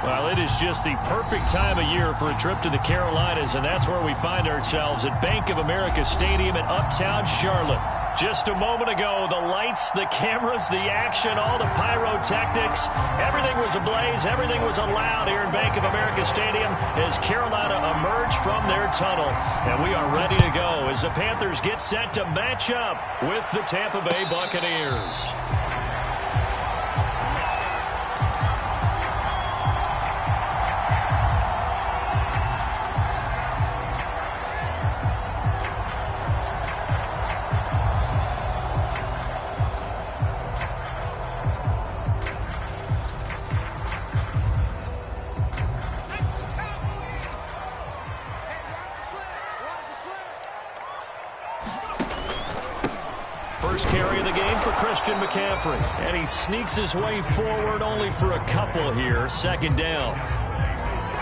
Well, it is just the perfect time of year for a trip to the Carolinas, and that's where we find ourselves at Bank of America Stadium in Uptown Charlotte. Just a moment ago, the lights, the cameras, the action, all the pyrotechnics, everything was ablaze, everything was allowed here in Bank of America Stadium as Carolina emerged from their tunnel. And we are ready to go as the Panthers get set to match up with the Tampa Bay Buccaneers. First carry of the game for Christian McCaffrey. And he sneaks his way forward only for a couple here. Second down.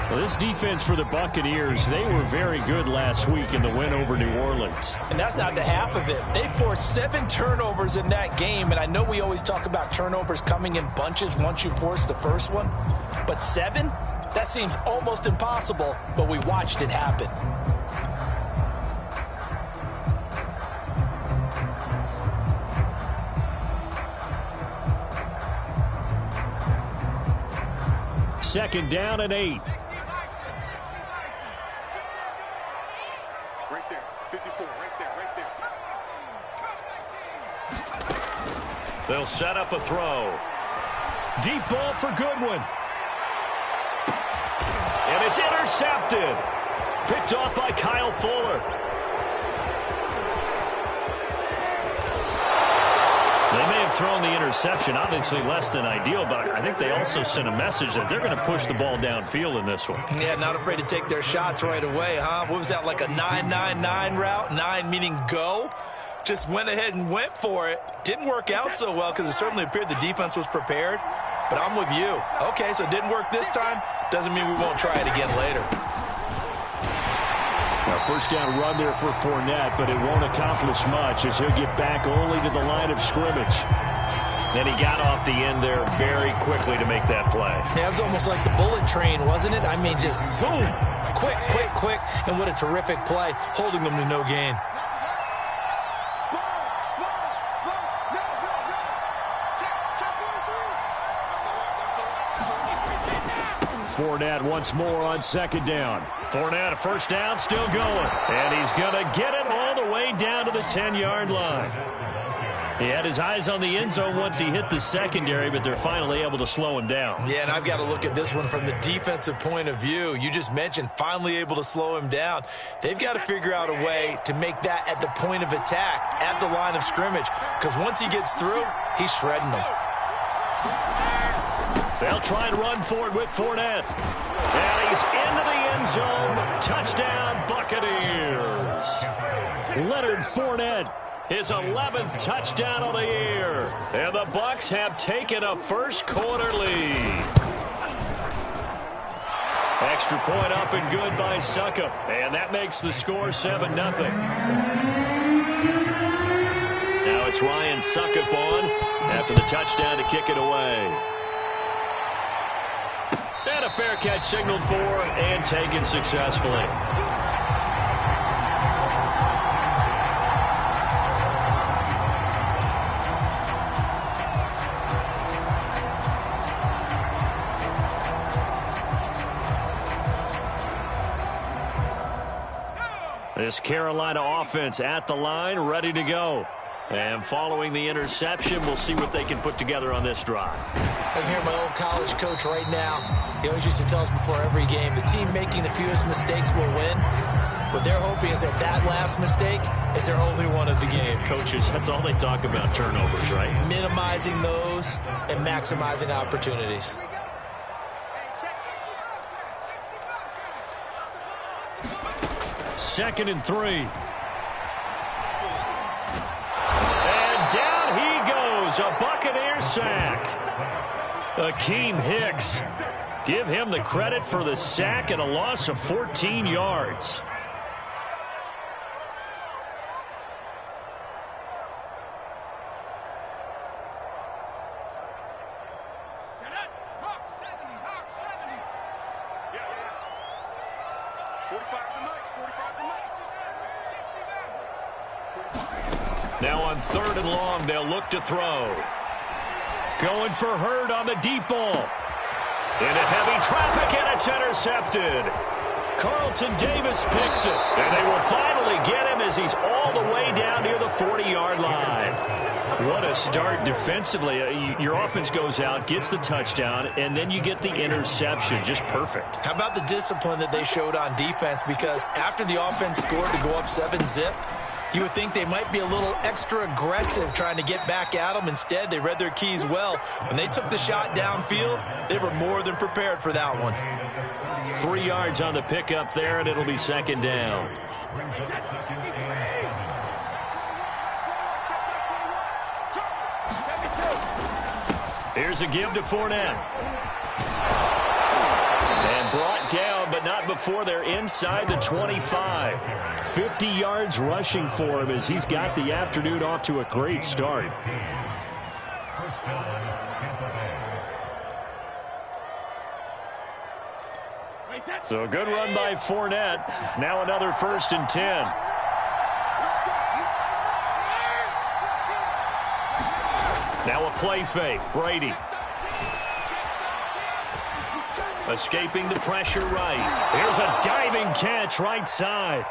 Well, this defense for the Buccaneers, they were very good last week in the win over New Orleans. And that's not the half of it. They forced 7 turnovers in that game. And I know we always talk about turnovers coming in bunches once you force the first one. But 7? That seems almost impossible, but we watched it happen. Second down and 8. Right there, 54, right there. They'll set up a throw. Deep ball for Goodwin. And it's intercepted. Picked off by Kyle Fuller. They may have thrown the interception, obviously less than ideal, but I think they also sent a message that they're going to push the ball downfield in this one. Yeah, not afraid to take their shots right away, huh? What was that, like a 9-9-9 route? 9 meaning go? Just went ahead and went for it. Didn't work out so well because it certainly appeared the defense was prepared. But I'm with you. Okay, so it didn't work this time. Doesn't mean we won't try it again later. First down run there for Fournette, but it won't accomplish much as he'll get back only to the line of scrimmage. Then he got off the end there very quickly to make that play. Yeah, it was almost like the bullet train, wasn't it? I mean, just zoom. Quick, quick, quick. And what a terrific play, holding them to no gain. Fournette once more on second down. Fournette, a first down, still going. And he's going to get it all the way down to the 10-yard line. He had his eyes on the end zone once he hit the secondary, but they're finally able to slow him down. Yeah, and I've got to look at this one from the defensive point of view. You just mentioned finally able to slow him down. They've got to figure out a way to make that at the point of attack, at the line of scrimmage, because once he gets through, he's shredding them. They'll try and run forward with Fournette. And he's into the end zone. Touchdown, Buccaneers. Leonard Fournette, his 11th touchdown of the year. And the Bucs have taken a first-quarter lead. Extra point up and good by Succop. And that makes the score 7-0. Now it's Ryan Succop on after the touchdown to kick it away. And a fair catch signaled for and taken successfully. This Carolina offense at the line, ready to go. And following the interception, we'll see what they can put together on this drive. I can hear my old college coach right now. He always used to tell us before every game, the team making the fewest mistakes will win. What they're hoping is that that last mistake is their only one of the game. Coaches, that's all they talk about, turnovers, right? Minimizing those and maximizing opportunities. Second and 3. And down he goes. A Buccaneer sack. Akeem Hicks. Give him the credit for the sack and a loss of 14 yards. Now on 3rd and long, they'll look to throw. Going for Hurd on the deep ball. Into heavy traffic, and it's intercepted. Carlton Davis picks it, and they will finally get him as he's all the way down near the 40-yard line. What a start defensively. Your offense goes out, gets the touchdown, and then you get the interception. Just perfect. How about the discipline that they showed on defense? Because after the offense scored to go up 7-zip, you would think they might be a little extra aggressive trying to get back at them. Instead, they read their keys well. When they took the shot downfield, they were more than prepared for that one. 3 yards on the pickup there, and it'll be 2nd down. Here's a give to Fournette. And brought down, but not before they're inside the 25. 50 yards rushing for him as he's got the afternoon off to a great start. So a good run by Fournette. Now another 1st and 10. Now a play fake. Brady. Escaping the pressure right. Here's a diving catch right side.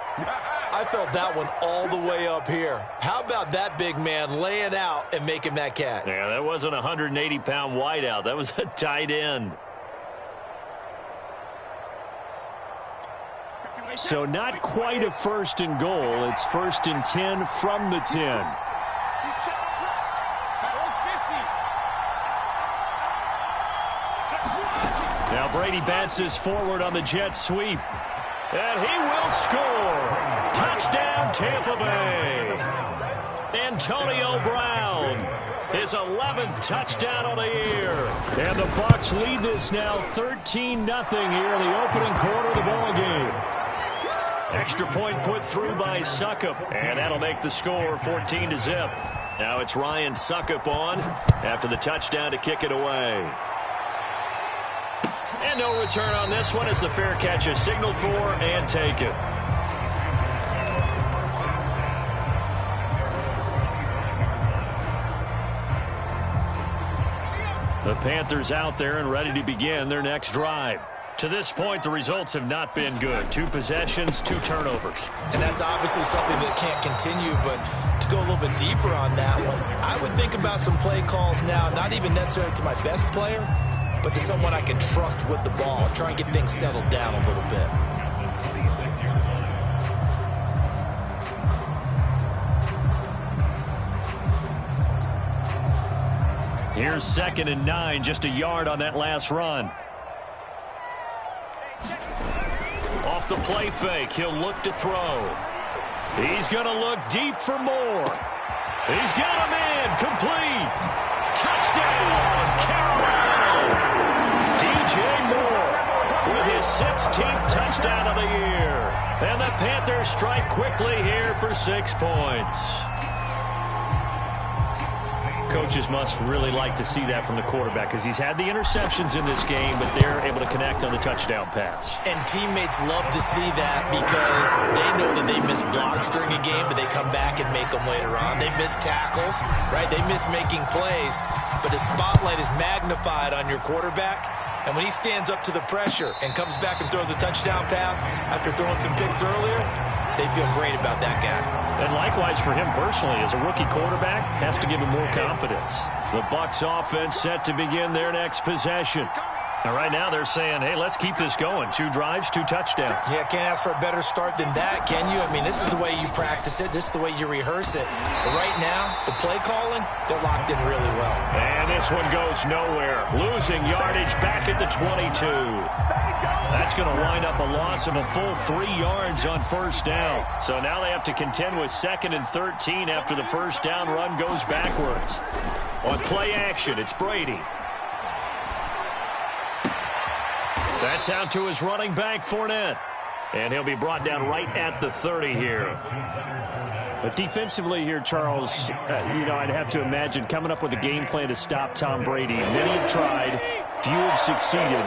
I felt that one all the way up here. How about that big man laying out and making that catch? Yeah, that wasn't a 180-pound wideout. That was a tight end. So not quite a 1st and goal. It's 1st and 10 from the 10. Now Brady bounces forward on the jet sweep. And he will score. Touchdown, Tampa Bay. Antonio Brown. His 11th touchdown of the year. And the Bucs lead this now 13-0 here in the opening quarter of the ball game. Extra point put through by Succop, and that'll make the score 14-0. Now it's Ryan Succop on after the touchdown to kick it away. And no return on this one as the fair catch is signaled for and taken. The Panthers out there and ready to begin their next drive. To this point, the results have not been good. 2 possessions, 2 turnovers. And that's obviously something that can't continue, but to go a little bit deeper on that one, I would think about some play calls now, not even necessarily to my best player, but to someone I can trust with the ball. Try and get things settled down a little bit. Here's 2nd and 9, just a yard on that last run. Off the play fake, he'll look to throw. He's going to look deep for more. He's got him in, complete. Touchdown, Carolina. DJ Moore with his 16th touchdown of the year. And the Panthers strike quickly here for 6 points. Coaches must really like to see that from the quarterback because he's had the interceptions in this game, but they're able to connect on the touchdown pass. And teammates love to see that because they know that they miss blocks during a game, but they come back and make them later on. They miss tackles, right? They miss making plays, but the spotlight is magnified on your quarterback. And when he stands up to the pressure and comes back and throws a touchdown pass after throwing some picks earlier, they feel great about that guy. And likewise for him personally, as a rookie quarterback, has to give him more confidence. The Bucs offense set to begin their next possession. And right now they're saying, hey, let's keep this going. 2 drives, 2 touchdowns. Yeah, can't ask for a better start than that, can you? I mean, this is the way you practice it. This is the way you rehearse it. But right now, the play calling, they're locked in really well. And this one goes nowhere. Losing yardage back at the 22. That's going to wind up a loss of a full 3 yards on 1st down. So now they have to contend with 2nd and 13 after the 1st down run goes backwards. On play action, it's Brady. That's out to his running back, Fournette. And he'll be brought down right at the 30 here. But defensively here, Charles, I'd have to imagine coming up with a game plan to stop Tom Brady. Many have tried. Few have succeeded.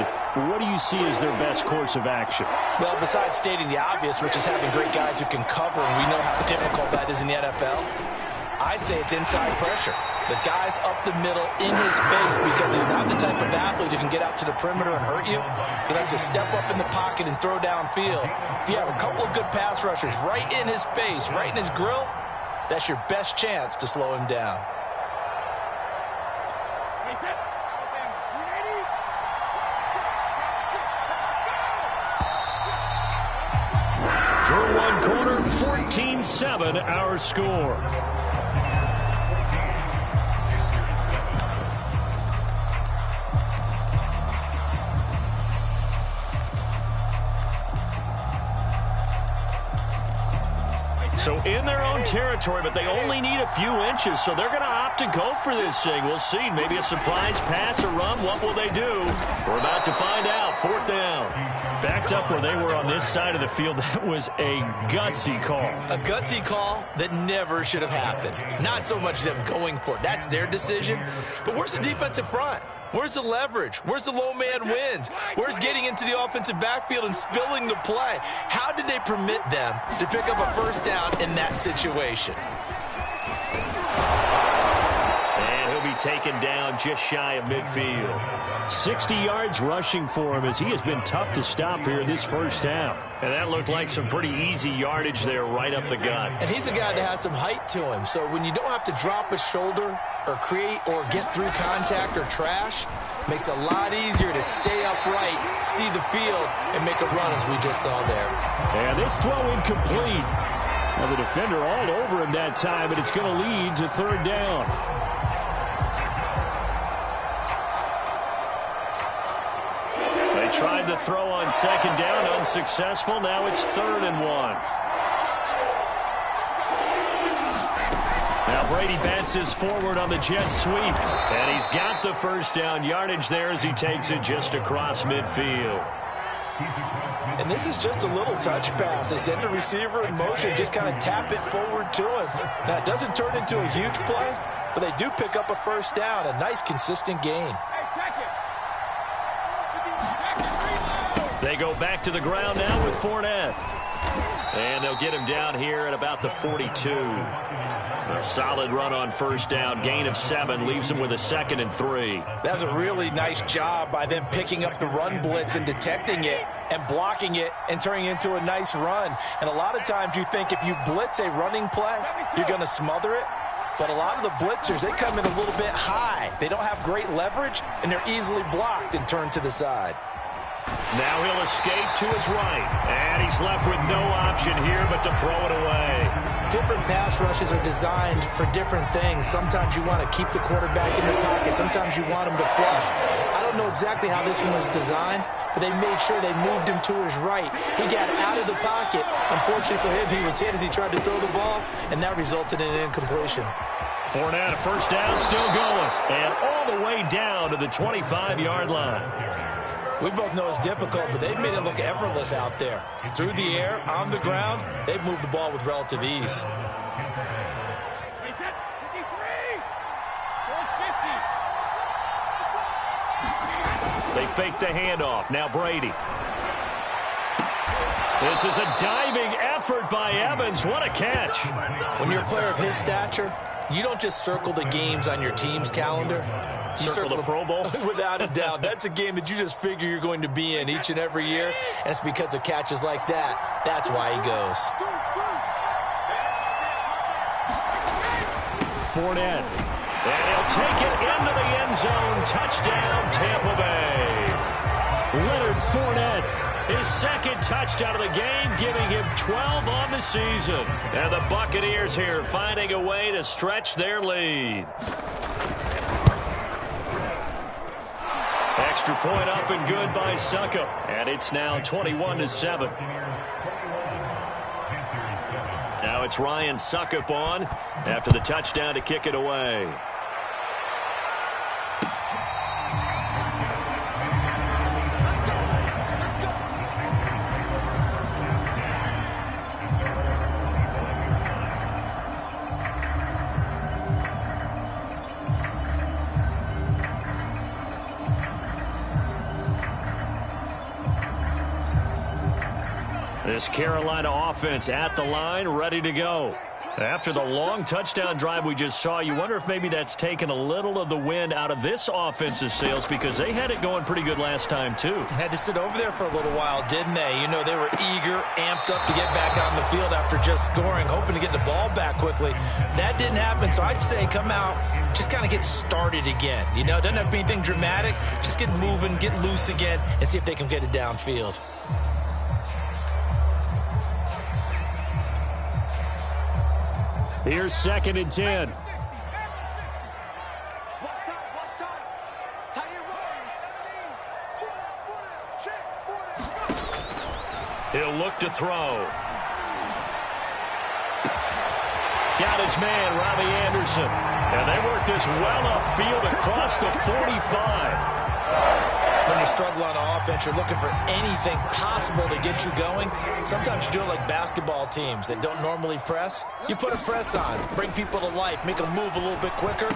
What do you see as their best course of action? Well, besides stating the obvious, which is having great guys who can cover, and we know how difficult that is in the NFL, I say it's inside pressure. The guy's up the middle in his face because he's not the type of athlete who can get out to the perimeter and hurt you. He likes to step up in the pocket and throw downfield. If you have a couple of good pass rushers right in his face, right in his grill, that's your best chance to slow him down. Through one quarter, 14-7 our score. So in their own territory, but they only need a few inches, so they're going to opt to go for this thing. We'll see. Maybe a surprise pass or run. What will they do? We're about to find out. Fourth down. Backed up where they were on this side of the field. That was a gutsy call. A gutsy call that never should have happened. Not so much them going for it. That's their decision. But where's the defensive front? Where's the leverage? Where's the low man wins? Where's getting into the offensive backfield and spilling the play? How did they permit them to pick up a first down in that situation? And he'll be taken down just shy of midfield. 60 yards rushing for him as he has been tough to stop here this first half. And that looked like some pretty easy yardage there right up the gut. And he's a guy that has some height to him. So when you don't have to drop a shoulder or create or get through contact or trash, makes it a lot easier to stay upright, see the field, and make a run as we just saw there. And this throw incomplete. Now the defender all over him that time, but it's going to lead to third down. They tried the throw on second down, unsuccessful. Now it's 3rd and 1. Now Brady bounces forward on the jet sweep. And he's got the first down yardage there as he takes it just across midfield. And this is just a little touch pass. They send the receiver in motion, just kind of tap it forward to him. Now, it doesn't turn into a huge play, but they do pick up a first down, a nice, consistent gain. They go back to the ground now with Fournette. And they'll get him down here at about the 42. A solid run on first down. Gain of 7 leaves him with a 2nd and 3. That's a really nice job by them picking up the run blitz and detecting it and blocking it and turning it into a nice run. And a lot of times you think if you blitz a running play, you're going to smother it. But a lot of the blitzers, they come in a little bit high. They don't have great leverage, and they're easily blocked and turned to the side. Now he'll escape to his right. And he's left with no option here but to throw it away. Different pass rushes are designed for different things. Sometimes you want to keep the quarterback in the pocket. Sometimes you want him to flush. I don't know exactly how this one was designed, but they made sure they moved him to his right. He got out of the pocket. Unfortunately for him, he was hit as he tried to throw the ball, and that resulted in an incompletion. Fournette, a first down, still going. And all the way down to the 25-yard line. We both know it's difficult, but they've made it look effortless out there. Through the air, on the ground, they've moved the ball with relative ease. They fake the handoff. Now Brady. This is a diving effort by Evans. What a catch. When you're a player of his stature, you don't just circle the games on your team's calendar. You circle the Pro Bowl? Without a doubt. That's a game that you just figure you're going to be in each and every year. And it's because of catches like that. That's why he goes. Fournette. And he'll take it into the end zone. Touchdown, Tampa Bay. Leonard Fournette. His 2nd touchdown of the game, giving him 12 on the season. And the Buccaneers here finding a way to stretch their lead. Extra point up and good by Suckup. And it's now 21-7. Now it's Ryan Suckup on after the touchdown to kick it away. This Carolina offense at the line, ready to go. After the long touchdown drive we just saw, you wonder if maybe that's taken a little of the wind out of this offense's sails because they had it going pretty good last time, too. Had to sit over there for a little while, didn't they? You know, they were eager, amped up to get back on the field after just scoring, hoping to get the ball back quickly. That didn't happen, so I'd say come out, just kind of get started again. You know, it doesn't have to be anything dramatic. Just get moving, get loose again, and see if they can get it downfield. Here's 2nd and 10. He'll look to throw. Got his man, Robbie Anderson. And they work this well upfield across the 45. When you struggle on offense, you're looking for anything possible to get you going. Sometimes you do it like basketball teams that don't normally press. You put a press on, bring people to life, make them move a little bit quicker.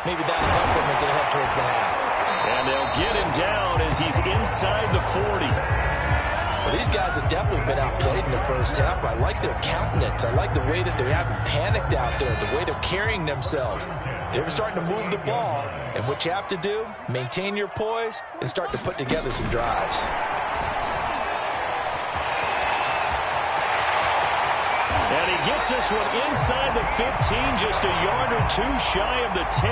Maybe that'll help them as they head towards the half. And they'll get him down as he's inside the 40. Well, these guys have definitely been outplayed in the first half. I like their countenance. I like the way that they haven't panicked out there, the way they're carrying themselves. They're starting to move the ball, and what you have to do, maintain your poise and start to put together some drives. And he gets this one inside the 15, just a yard or two shy of the 10.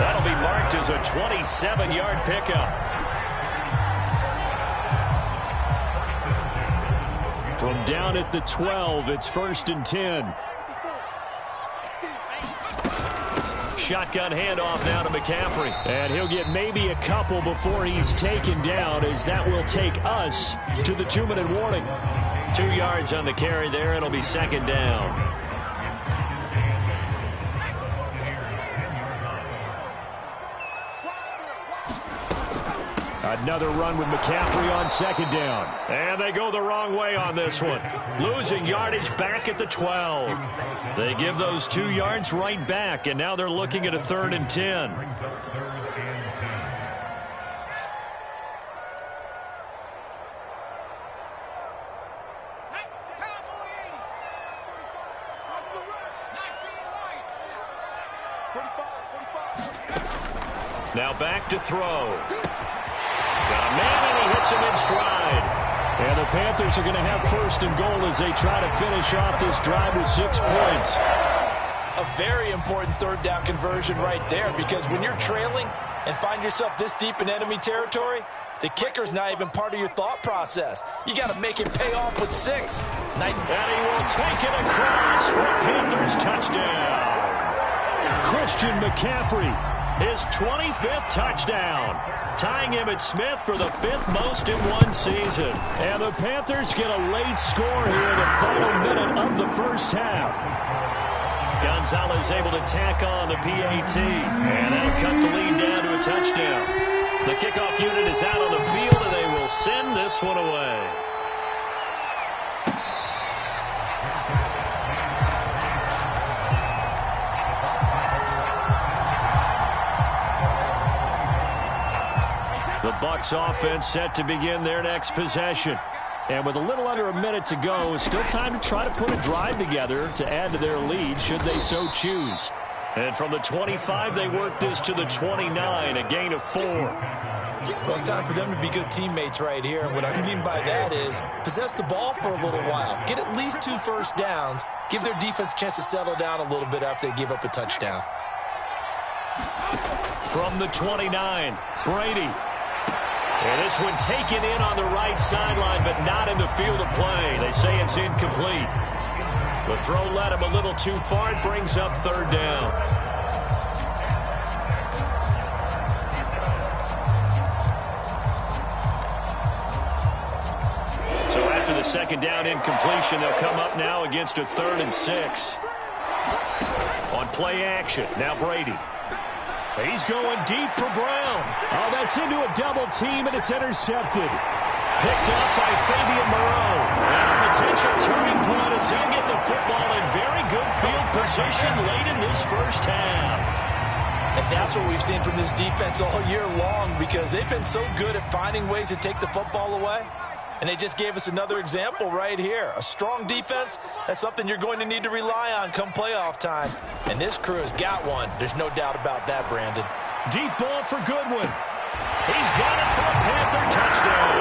That'll be marked as a 27-yard pickup. From down at the 12, it's 1st and 10. Shotgun handoff now to McCaffrey. And he'll get maybe a couple before he's taken down, as that will take us to the 2-minute warning. 2 yards on the carry there. It'll be 2nd down. Another run with McCaffrey on 2nd down. And they go the wrong way on this one. Losing yardage back at the 12. They give those 2 yards right back, and now they're looking at a 3rd and 10. Now back to throw. Got a man, and he hits him in stride. And the Panthers are going to have 1st and goal as they try to finish off this drive with 6 points. A very important 3rd down conversion right there, because when you're trailing and find yourself this deep in enemy territory, the kicker's not even part of your thought process. You got to make it pay off with 6. And he will take it across for a Panthers touchdown. Christian McCaffrey, his 25th touchdown, tying Emmitt Smith for the 5th most in one season. And the Panthers get a late score here in the final minute of the first half. Gonzalez able to tack on the PAT, and that'll cut the lead down to a touchdown. The kickoff unit is out on the field, and they will send this one away. The Bucs offense set to begin their next possession. And with a little under a minute to go, still time to try to put a drive together to add to their lead should they so choose. And from the 25, they work this to the 29, a gain of 4. Well, it's time for them to be good teammates right here. And what I mean by that is possess the ball for a little while. Get at least 2 first downs. Give their defense a chance to settle down a little bit after they give up a touchdown. From the 29, Brady. And this one taken in on the right sideline, but not in the field of play. They say it's incomplete. The throw led him a little too far. It brings up 3rd down. So after the 2nd down incompletion, they'll come up now against a 3rd and 6. On play action, now Brady. He's going deep for Brown. Oh, that's into a double team, and it's intercepted. Picked up by Fabian Moreau. And a potential turning point as he'll get the football in very good field position late in this first half. And that's what we've seen from this defense all year long, because they've been so good at finding ways to take the football away. And they just gave us another example right here. A strong defense, that's something you're going to need to rely on come playoff time. And this crew has got one. There's no doubt about that, Brandon. Deep ball for Goodwin. He's got it for a Panther touchdown.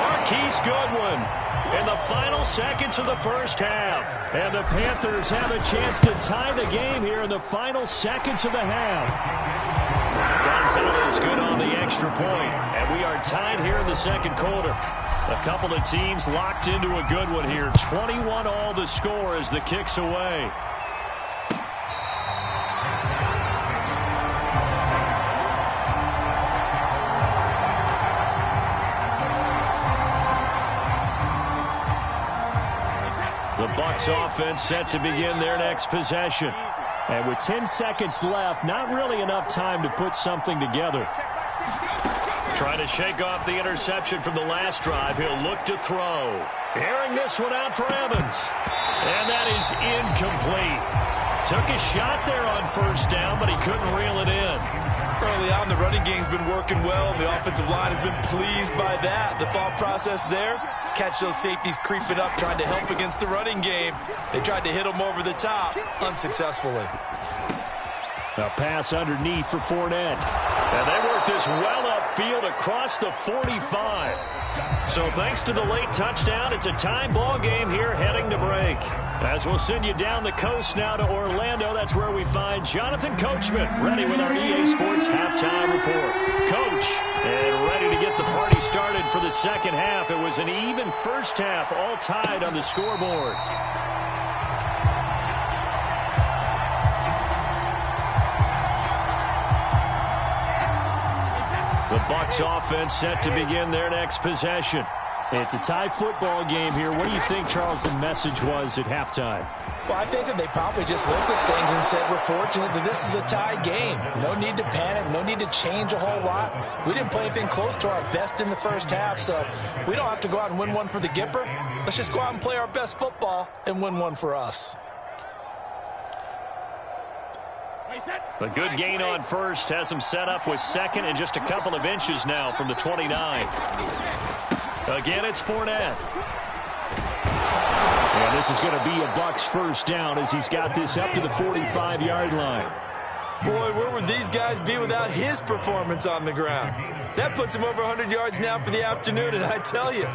Marquise Goodwin in the final seconds of the first half. And the Panthers have a chance to tie the game here in the final seconds of the half. Gonzalez good on the extra point, and we are tied here in the second quarter. A couple of teams locked into a good one here. 21 all the score as the kick's away. The Bucs offense set to begin their next possession. And with 10 seconds left, not really enough time to put something together. Trying to shake off the interception from the last drive. He'll look to throw. Airing this one out for Evans. And that is incomplete. Took a shot there on first down, but he couldn't reel it in. Early on, the running game's been working well, and the offensive line has been pleased by that. The thought process there, catch those safeties creeping up, trying to help against the running game. They tried to hit them over the top, unsuccessfully. A pass underneath for Fournette. And they work this well upfield across the 45. So thanks to the late touchdown, it's a tie ball game here heading to break. As we'll send you down the coast now to Orlando, that's where we find Jonathan Coachman ready with our EA Sports halftime report. Coach, and ready to get the party started for the second half. It was an even first half, all tied on the scoreboard. The Bucs offense set to begin their next possession. It's a tie football game here. What do you think, Charles, the message was at halftime? Well, I think that they probably just looked at things and said, we're fortunate that this is a tie game. No need to panic. No need to change a whole lot. We didn't play anything close to our best in the first half, so we don't have to go out and win one for the Gipper. Let's just go out and play our best football and win one for us. A good gain on first has him set up with second and just a couple of inches now from the 29. Again, it's Fournette. And this is going to be a Bucs first down as he's got this up to the 45-yard line. Boy, where would these guys be without his performance on the ground? That puts him over 100 yards now for the afternoon, and I tell you,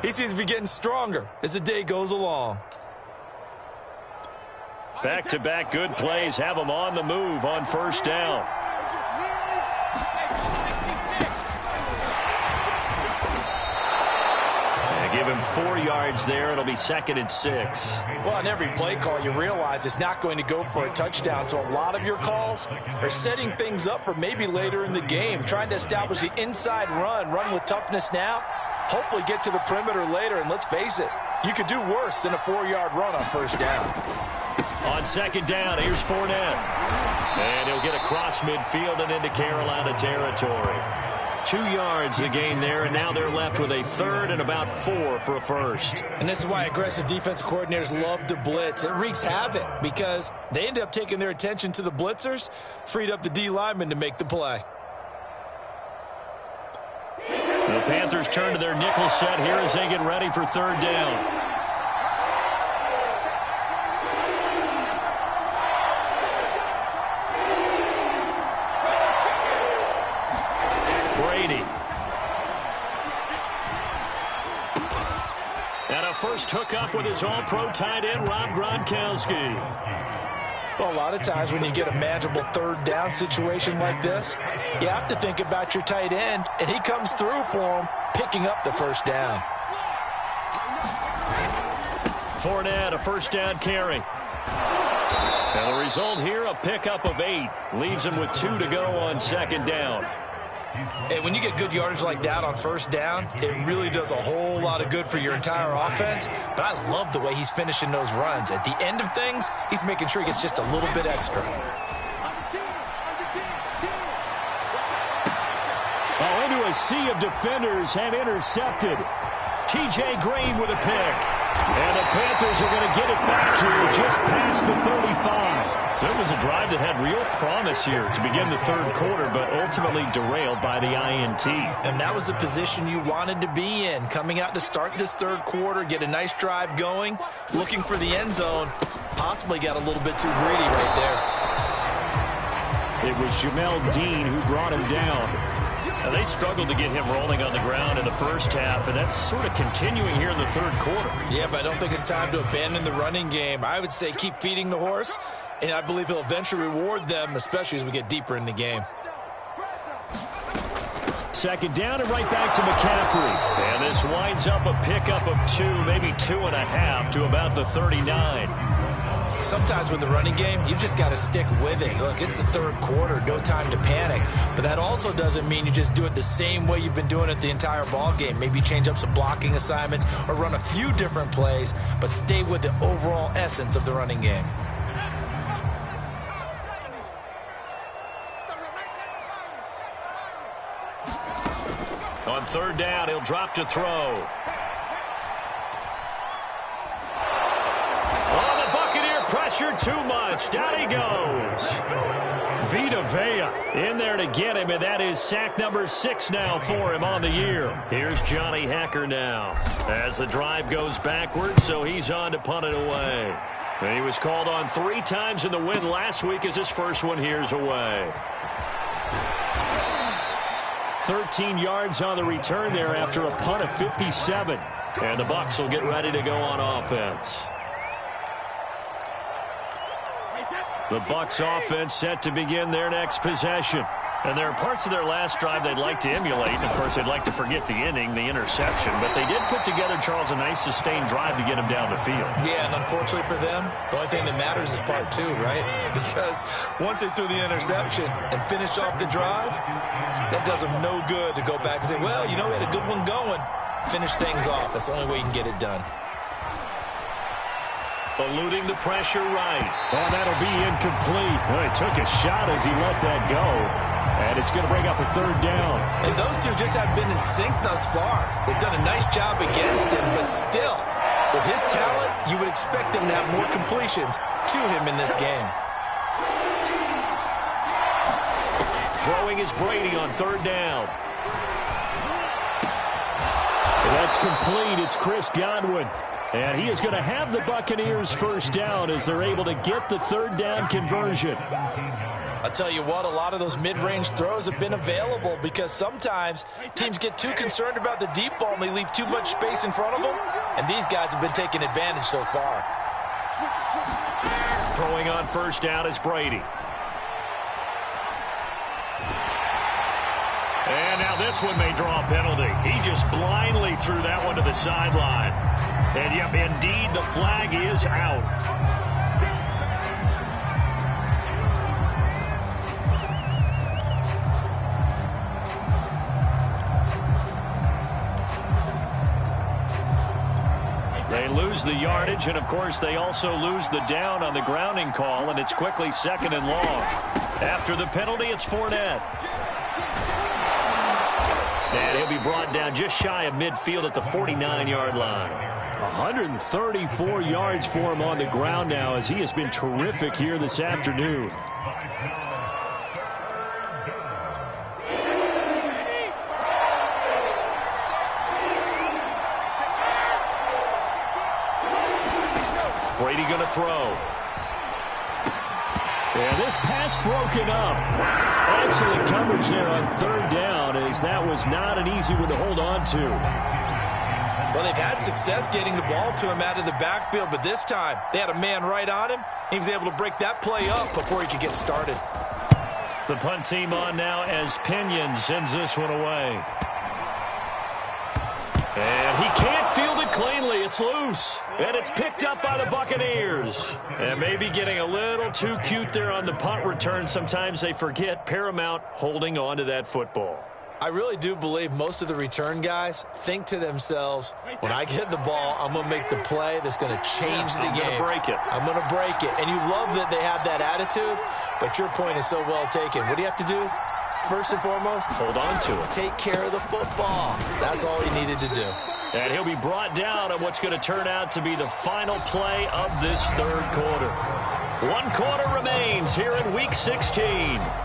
he seems to be getting stronger as the day goes along. Back-to-back good plays have him on the move on first down. And give him 4 yards there. It'll be 2nd and 6. Well, on every play call, you realize it's not going to go for a touchdown. So a lot of your calls are setting things up for maybe later in the game, trying to establish the inside run with toughness now, hopefully get to the perimeter later. And let's face it, you could do worse than a 4-yard run on first down. On second down, here's Fournette. And he'll get across midfield and into Carolina territory. 2 yards the gain there, and now they're left with a third and about 4 for a first. And this is why aggressive defensive coordinators love to blitz. It wreaks havoc because they end up taking their attention to the blitzers, freed up the D lineman to make the play. The Panthers turn to their nickel set here as they get ready for third down. And a first hookup with his all-pro tight end, Rob Gronkowski. Well, a lot of times when you get a manageable third down situation like this, you have to think about your tight end, and he comes through for him, picking up the first down. Fournette, a first down carry. And the result here, a pickup of 8. Leaves him with 2 to go on second down. And when you get good yardage like that on first down, it really does a whole lot of good for your entire offense. But I love the way he's finishing those runs. At the end of things, he's making sure he gets just a little bit extra. Oh, into a sea of defenders and intercepted. T.J. Green with a pick. And the Panthers are going to get it back here just past the 35. So it was a drive that had real promise here to begin the third quarter, but ultimately derailed by the INT. And that was the position you wanted to be in, coming out to start this third quarter, get a nice drive going, looking for the end zone. Possibly got a little bit too greedy right there. It was Jamel Dean who brought him down. And they struggled to get him rolling on the ground in the first half, and that's sort of continuing here in the third quarter. Yeah, but I don't think it's time to abandon the running game. I would say keep feeding the horse, and I believe he'll eventually reward them, especially as we get deeper in the game. Second down and right back to McCaffrey. And this winds up a pickup of 2, maybe 2.5 to about the 39. Sometimes with the running game, you've just got to stick with it. Look, it's the third quarter, no time to panic. But that also doesn't mean you just do it the same way you've been doing it the entire ball game. Maybe change up some blocking assignments or run a few different plays, but stay with the overall essence of the running game. On third down, he'll drop to throw. Pressure too much. Down he goes. Vita Vea in there to get him, and that is sack number 6 now for him on the year. Here's Johnny Hacker now as the drive goes backwards, so he's on to punt it away. And he was called on 3 times in the win last week as his first one here's away. 13 yards on the return there after a punt of 57. And the Bucs will get ready to go on offense. The Bucs offense set to begin their next possession. And there are parts of their last drive they'd like to emulate. And, of course, they'd like to forget the inning, the interception. But they did put together, Charles, a nice sustained drive to get him down the field. Yeah, and unfortunately for them, the only thing that matters is part 2, right? Because once they threw the interception and finished off the drive, that does them no good to go back and say, well, you know, we had a good one going. Finish things off. That's the only way you can get it done. Eluding the pressure right. Oh, that'll be incomplete. Well, he took a shot as he let that go. And it's going to bring up a third down. And those two just haven't been in sync thus far. They've done a nice job against him, but still, with his talent, you would expect him to have more completions to him in this game. Throwing is Brady on third down. And that's complete. It's Chris Godwin. And he is going to have the Buccaneers first down as they're able to get the third down conversion. I'll tell you what, a lot of those mid-range throws have been available because sometimes teams get too concerned about the deep ball and they leave too much space in front of them. And these guys have been taking advantage so far. Throwing on first down is Brady. And now this one may draw a penalty. He just blindly threw that one to the sideline. And, yep, indeed, the flag is out. They lose the yardage, and, of course, they also lose the down on the grounding call, and it's quickly second and long. After the penalty, it's Fournette. And he'll be brought down just shy of midfield at the 49-yard line. 134 yards for him on the ground now as he has been terrific here this afternoon. Brady going to throw. And this pass broken up. Excellent coverage there on third down as that was not an easy one to hold on to. Well, they've had success getting the ball to him out of the backfield, but this time they had a man right on him. He was able to break that play up before he could get started. The punt team on now as Pinion sends this one away. And he can't field it cleanly. It's loose. And it's picked up by the Buccaneers. And maybe getting a little too cute there on the punt return. Sometimes they forget paramount holding on to that football. I really do believe most of the return guys think to themselves, when I get the ball, I'm going to make the play that's going to change the game. I'm going to break it. And you love that they have that attitude, but your point is so well taken. What do you have to do? First and foremost, hold on to it. Take care of the football. That's all he needed to do. And he'll be brought down on what's going to turn out to be the final play of this third quarter. 1 quarter remains here in Week 16.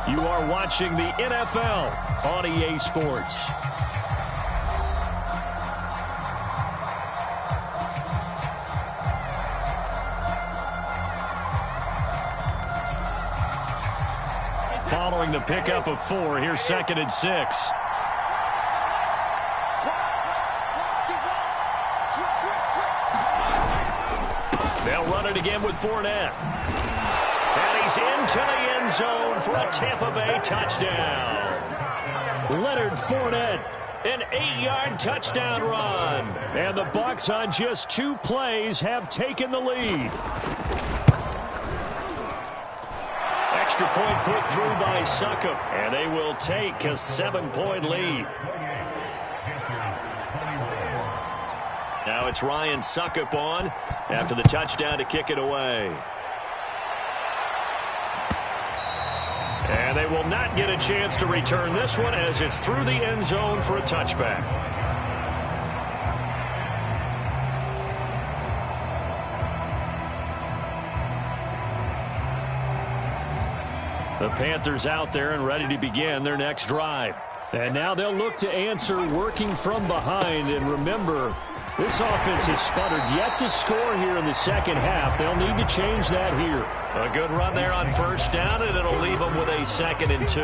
You are watching the NFL on EA Sports. Following the pickup of 4, here's 2nd and 6. They'll run it again with Fournette. And he's into the end zone for a Tampa Bay touchdown. Leonard Fournette, an 8-yard touchdown run. And the Bucs on just 2 plays have taken the lead. Extra point put through by Succop, and they will take a 7-point lead. Now it's Ryan Succop on after the touchdown to kick it away. And they will not get a chance to return this one as it's through the end zone for a touchback. The Panthers out there and ready to begin their next drive. And now they'll look to answer working from behind. And remember, this offense has sputtered yet to score here in the second half. They'll need to change that here. A good run there on first down, and it'll leave them with a 2nd and 2.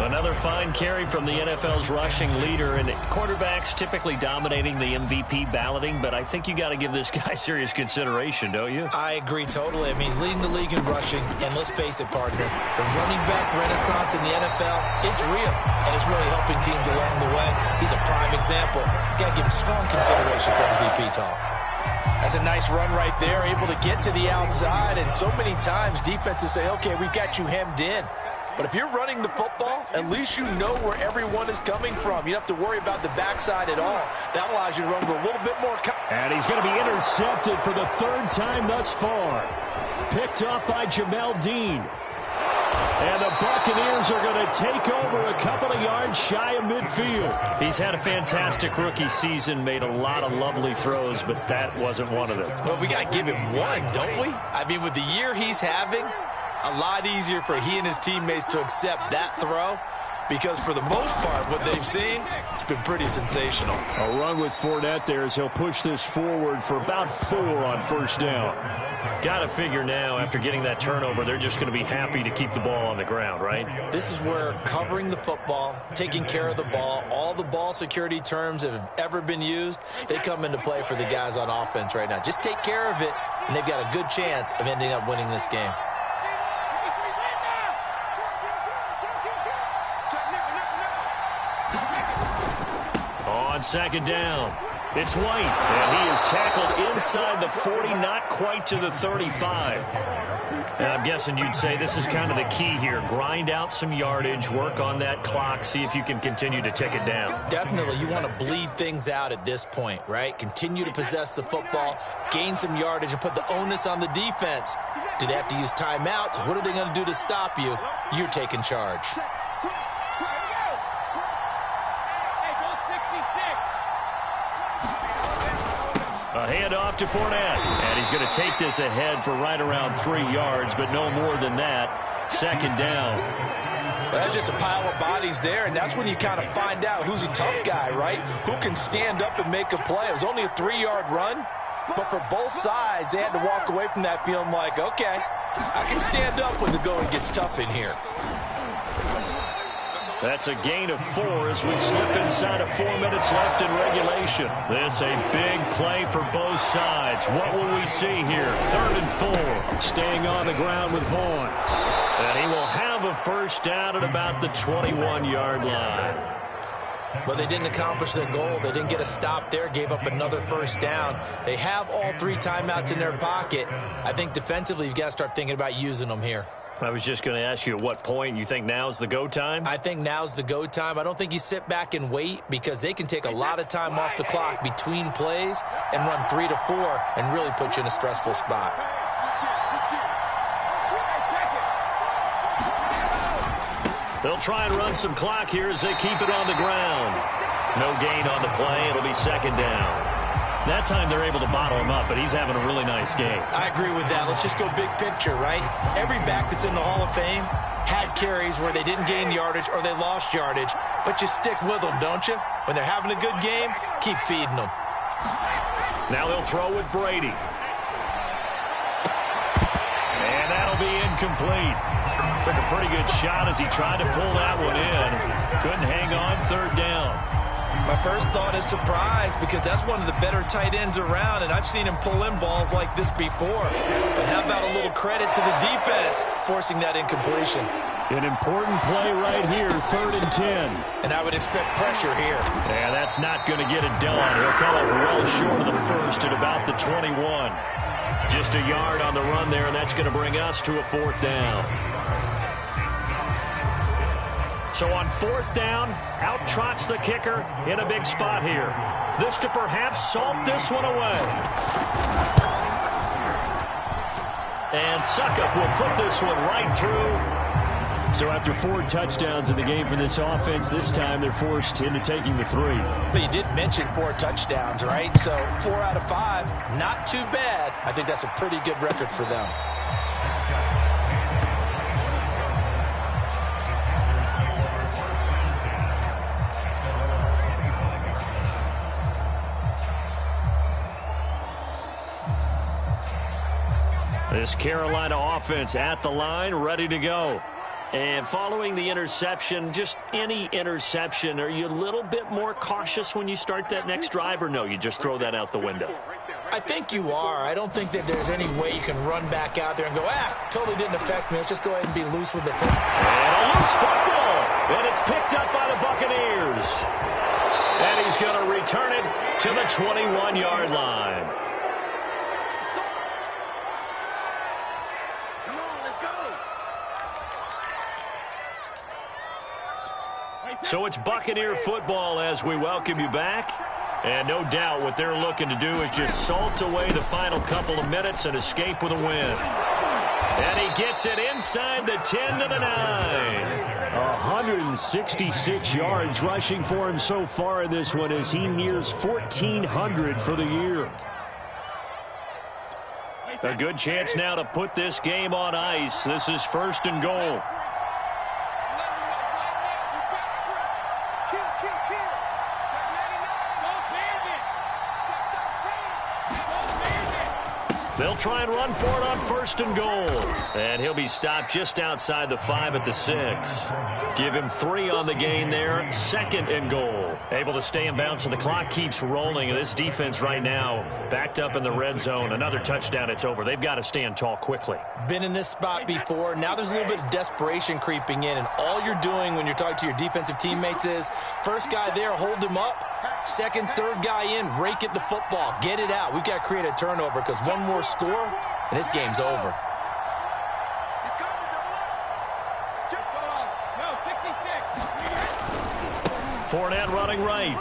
Another fine carry from the NFL's rushing leader, and quarterbacks typically dominating the MVP balloting, but I think you got to give this guy serious consideration, don't you? I agree totally. I mean, he's leading the league in rushing, and let's face it, partner, the running back renaissance in the NFL, it's real, and it's really helping teams along the way. He's a prime example. Got to give him strong consideration for MVP talk. That's a nice run right there, able to get to the outside, and so many times defenses say, okay, we've got you hemmed in. But if you're running the football, at least you know where everyone is coming from. You don't have to worry about the backside at all. That allows you to run with a little bit more. And he's going to be intercepted for the 3rd time thus far. Picked up by Jamel Dean. And the Buccaneers are going to take over a couple of yards shy of midfield. He's had a fantastic rookie season, made a lot of lovely throws, but that wasn't one of them. Well, we got to give him one, don't we? I mean, with the year he's having, a lot easier for he and his teammates to accept that throw, because for the most part, what they've seen, it's been pretty sensational. A run with Fournette there as he'll push this forward for about 4 on first down. Got to figure now, after getting that turnover, they're just going to be happy to keep the ball on the ground, right? This is where covering the football, taking care of the ball, all the ball security terms that have ever been used, they come into play for the guys on offense right now. Just take care of it, and they've got a good chance of ending up winning this game. On 2nd down, it's White, and he is tackled inside the 40, not quite to the 35. And I'm guessing you'd say this is kind of the key here. Grind out some yardage, work on that clock, see if you can continue to tick it down. Definitely, you want to bleed things out at this point, right? Continue to possess the football, gain some yardage, and put the onus on the defense. Do they have to use timeouts? What are they going to do to stop you? You're taking charge. A handoff to Fournette, and he's going to take this ahead for right around 3 yards, but no more than that. 2nd down. Well, that's just a pile of bodies there, and that's when you kind of find out who's a tough guy, right? Who can stand up and make a play. It was only a 3-yard run, but for both sides, they had to walk away from that feeling like, okay, I can stand up when the going gets tough in here. That's a gain of 4 as we slip inside of 4 minutes left in regulation. This a big play for both sides. What will we see here? 3rd and 4. Staying on the ground with Vaughn. And he will have a first down at about the 21-yard line. But they didn't accomplish their goal. They didn't get a stop there, gave up another first down. They have all 3 timeouts in their pocket. I think defensively you've got to start thinking about using them here. I was just going to ask you at what point you think now's the go time? I think now's the go time. I don't think you sit back and wait, because they can take a lot of time off the clock between plays and run 3 to 4 and really put you in a stressful spot. They'll try and run some clock here as they keep it on the ground. No gain on the play. It'll be 2nd down. That time they're able to bottle him up, but he's having a really nice game. I agree with that. Let's just go big picture, right? Every back that's in the Hall of Fame had carries where they didn't gain yardage or they lost yardage, but you stick with them, don't you? When they're having a good game, keep feeding them. Now they'll throw with Brady. And that'll be incomplete. Took a pretty good shot as he tried to pull that one in. Couldn't hang on, third down. My first thought is surprise because that's one of the better tight ends around, and I've seen him pull in balls like this before. But how about a little credit to the defense forcing that incompletion? An important play right here, 3rd and 10. And I would expect pressure here. Yeah, that's not going to get it done. He'll come up well short of the first at about the 21. Just a yard on the run there, and that's going to bring us to a 4th down. So on 4th down, out trots the kicker in a big spot here. This to perhaps salt this one away. And Suckup will put this one right through. So after 4 touchdowns in the game for this offense, this time they're forced into taking the 3. But you did mention 4 touchdowns, right? So 4 out of 5, not too bad. I think that's a pretty good record for them. This Carolina offense at the line, ready to go. And following the interception, just any interception, are you a little bit more cautious when you start that next drive, or no, you just throw that out the window? I think you are. I don't think that there's any way you can run back out there and go, totally didn't affect me. Let's just go ahead and be loose with the football. And a loose football. And it's picked up by the Buccaneers. And he's going to return it to the 21-yard line. So it's Buccaneer football as we welcome you back. And no doubt what they're looking to do is just salt away the final couple of minutes and escape with a win. And he gets it inside the 10 to the 9. 166 yards rushing for him so far in this one as he nears 1,400 for the year. A good chance now to put this game on ice. This is 1st and goal. They'll try and run for it on 1st and goal. And he'll be stopped just outside the 5 at the 6. Give him 3 on the gain there. 2nd and goal. Able to stay in bounds, so the clock keeps rolling. And this defense right now backed up in the red zone. Another touchdown, it's over. They've got to stand tall quickly. Been in this spot before. Now there's a little bit of desperation creeping in. And all you're doing when you're talking to your defensive teammates is, first guy there, hold him up. 2nd, 3rd guy in, rake at the football. Get it out. We've got to create a turnover because one more score, and this game's over. Fournette running right.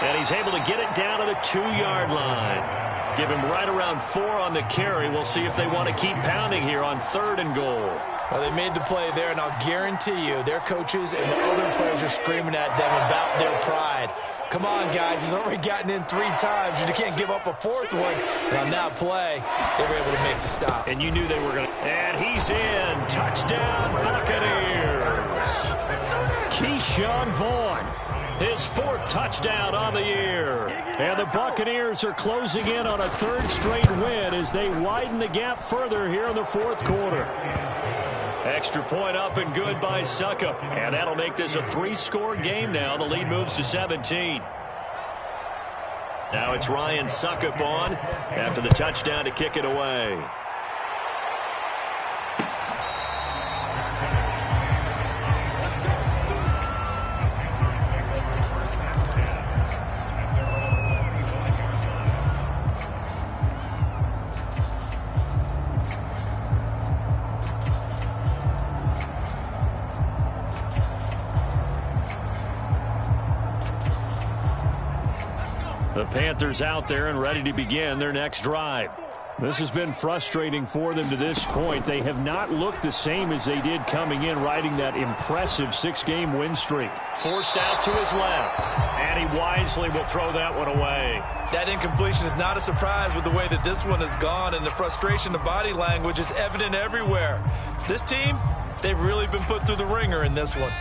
And he's able to get it down to the 2-yard line. Give him right around 4 on the carry. We'll see if they want to keep pounding here on 3rd and goal. Well, they made the play there, and I'll guarantee you their coaches and the other players are screaming at them about their pride. Come on, guys. He's already gotten in 3 times. You can't give up a 4th one. And on that play, they were able to make the stop. And you knew they were going to. And he's in. Touchdown, Buccaneers. Keyshawn Vaughn, his 4th touchdown on the year. And the Buccaneers are closing in on a 3rd straight win as they widen the gap further here in the 4th quarter. Extra point up and good by Suckup. And that'll make this a 3-score game now. The lead moves to 17. Now it's Ryan Suckup on after the touchdown to kick it away. The Panthers out there and ready to begin their next drive. This has been frustrating for them to this point. They have not looked the same as they did coming in, riding that impressive 6-game win streak. Forced out to his left, and he wisely will throw that one away. That incompletion is not a surprise with the way that this one has gone, and the frustration of body language is evident everywhere. This team, they've really been put through the ringer in this one.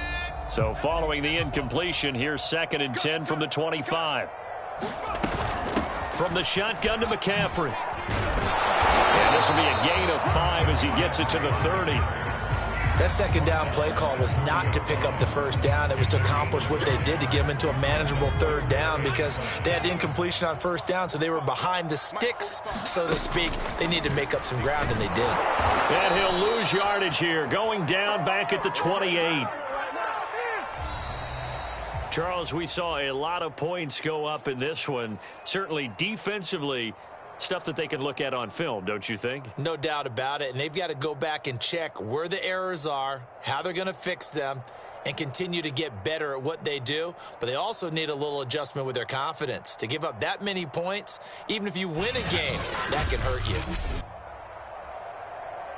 So following the incompletion, here's 2nd and 10 from the 25. From the shotgun to McCaffrey. And this will be a gain of 5 as he gets it to the 30. That second down play call was not to pick up the first down. It was to accomplish what they did to get them into a manageable 3rd down because they had incompletion on first down, so they were behind the sticks, so to speak. They needed to make up some ground, and they did. And he'll lose yardage here, going down back at the 28. Charles, we saw a lot of points go up in this one. Certainly defensively, stuff that they can look at on film, don't you think? No doubt about it, and they've got to go back and check where the errors are, how they're going to fix them, and continue to get better at what they do. But they also need a little adjustment with their confidence. To give up that many points, even if you win a game, that can hurt you.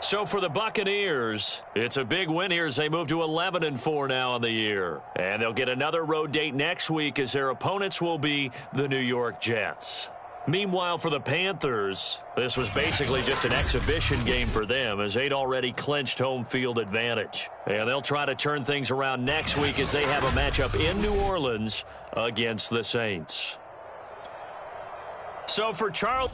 So for the Buccaneers, it's a big win here as they move to 11-4 now on the year. And they'll get another road date next week as their opponents will be the New York Jets. Meanwhile, for the Panthers, this was basically just an exhibition game for them as they'd already clinched home field advantage. And they'll try to turn things around next week as they have a matchup in New Orleans against the Saints. So for Charles...